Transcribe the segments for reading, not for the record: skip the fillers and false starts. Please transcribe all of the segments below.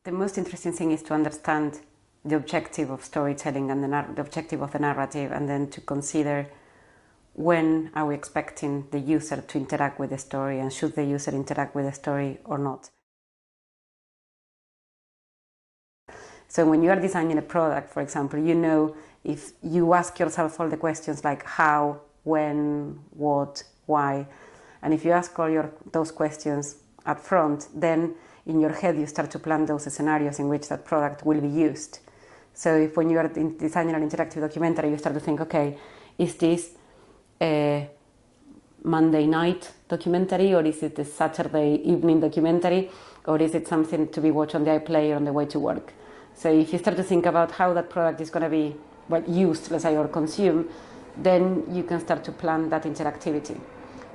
The most interesting thing is to understand the objective of storytelling and the objective of the narrative, and then to consider when are we expecting the user to interact with the story, and should the user interact with the story or not. So when you are designing a product, for example, you know, if you ask yourself all the questions like how, when, what, why, and if you ask all those questions up front, then in your head you start to plan those scenarios in which that product will be used. So if when you are designing an interactive documentary, you start to think, okay, is this a Monday night documentary, or is it a Saturday evening documentary, or is it something to be watched on the iPlayer on the way to work? So if you start to think about how that product is going to be used, let's say, or consumed, then you can start to plan that interactivity.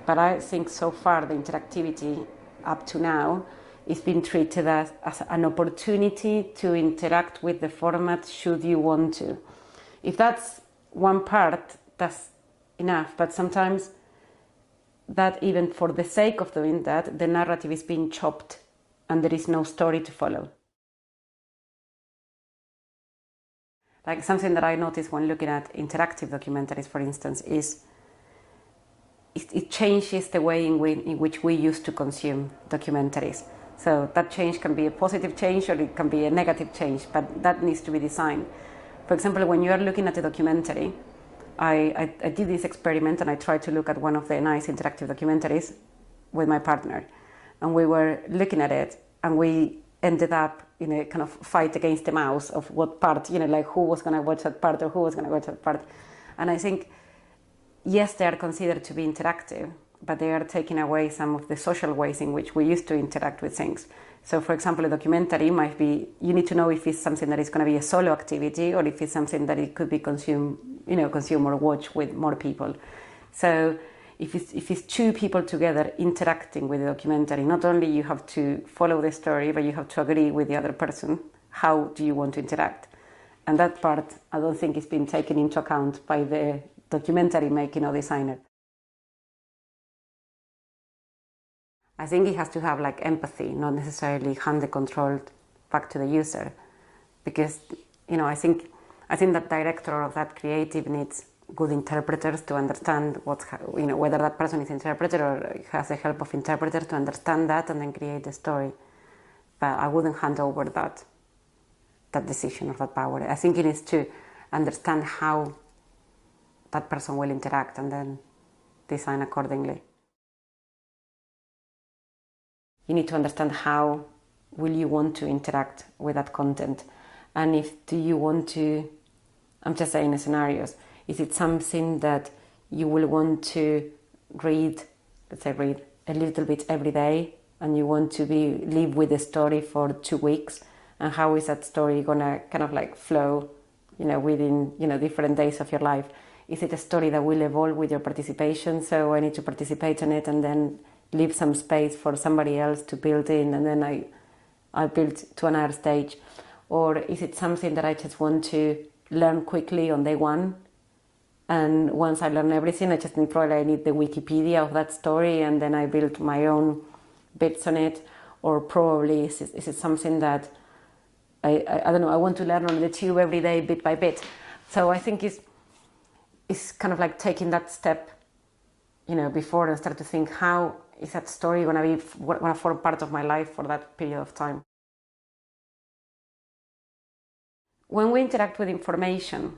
But I think so far the interactivity up to now is being treated as an opportunity to interact with the format should you want to. If that's one part, that's enough. But sometimes that even for the sake of doing that, the narrative is being chopped and there is no story to follow. Like something that I noticed when looking at interactive documentaries, for instance, is it changes the way in which we used to consume documentaries. So that change can be a positive change or it can be a negative change, but that needs to be designed. For example, when you are looking at a documentary, I did this experiment and I tried to look at one of the nice interactive documentaries with my partner. And we were looking at it and we ended up in a kind of fight against the mouse of what part, like who was going to watch that part or who was going to watch that part. And I think, yes, they are considered to be interactive, but they are taking away some of the social ways in which we used to interact with things. So, for example, a documentary might be, you need to know if it's something that is going to be a solo activity or if it's something that it could be consumed or watched with more people. So if it's two people together interacting with the documentary, not only you have to follow the story, but you have to agree with the other person. How do you want to interact? And that part, I don't think is being taken into account by the documentary making or designer. I think it has to have like empathy, not necessarily hand the control back to the user, because I think that director or that creative needs good interpreters to understand whether that person is interpreter or has the help of interpreters to understand that and then create the story. But I wouldn't hand over that decision or that power. I think it is to understand how that person will interact and then design accordingly. You need to understand how will you want to interact with that content, and do you want to, I'm just saying scenarios, is it something that you will want to read a little bit every day and you want to live with the story for 2 weeks, and how is that story gonna kind of like flow within different days of your life? Is it a story that will evolve with your participation, so I need to participate in it and then leave some space for somebody else to build in, and then I build to another stage? Or is it something that I just want to learn quickly on day one, and once I learn everything, I need the Wikipedia of that story, and then I build my own bits on it? Or probably is it something that I don't know, I want to learn on the tube every day, bit by bit? So I think it's kind of like taking that step before and start to think, how is that story going to form part of my life for that period of time? When we interact with information,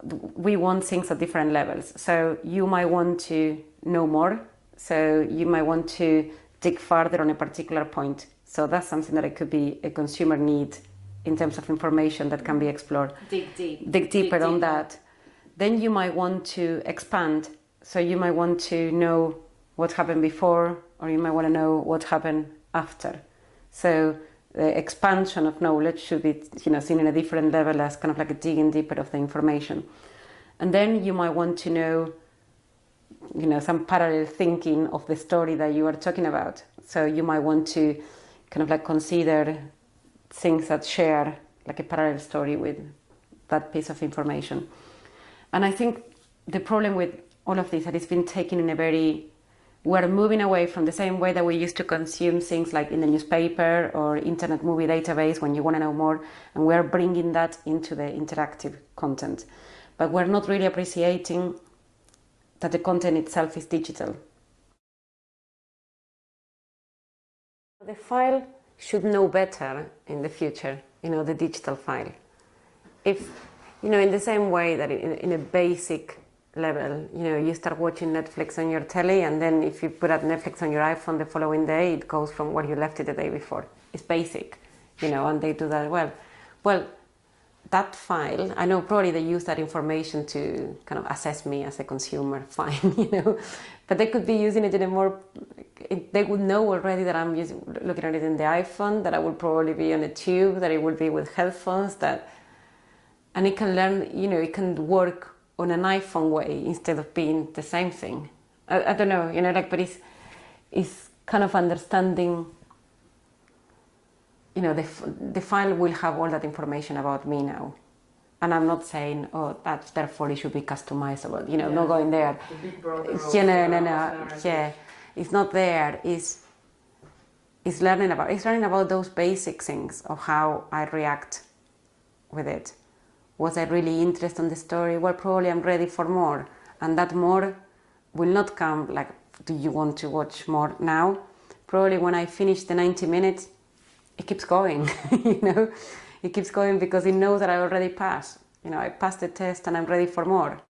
we want things at different levels. So you might want to know more. So you might want to dig further on a particular point. So that's something that it could be a consumer need in terms of information that can be explored. Dig deeper on that. Then you might want to expand. So you might want to know what happened before, or you might want to know what happened after. So the expansion of knowledge should be seen in a different level as kind of like a digging deeper of the information. And then you might want to know some parallel thinking of the story that you are talking about. So you might want to kind of like consider things that share like a parallel story with that piece of information. And I think the problem with all of this that it's been taken in a very we're moving away from the same way that we used to consume things like in the newspaper or internet movie database when you want to know more, and we're bringing that into the interactive content. But we're not really appreciating that the content itself is digital. The file should know better in the future, the digital file. If, in the same way that in a basic level, you start watching Netflix on your telly, and then if you put up Netflix on your iPhone the following day, it goes from where you left it the day before. It's basic, and they do that well. Well, that file, I know probably they use that information to kind of assess me as a consumer, fine, but they could be using it in a more, they would know already that I'm looking at it in the iPhone, that I would probably be on a tube, that it would be with headphones, and it can learn, it can work on an iPhone way instead of being the same thing. I don't know, but it's kind of understanding, the file will have all that information about me now. And I'm not saying, therefore it should be customizable, not going there. The big brother no. It's not there. It's learning about those basic things of how I react with it. Was I really interested in the story? Well, probably I'm ready for more. And that more will not come like, do you want to watch more now? Probably when I finish the 90 minutes, it keeps going, It keeps going because it knows that I already passed. I passed the test and I'm ready for more.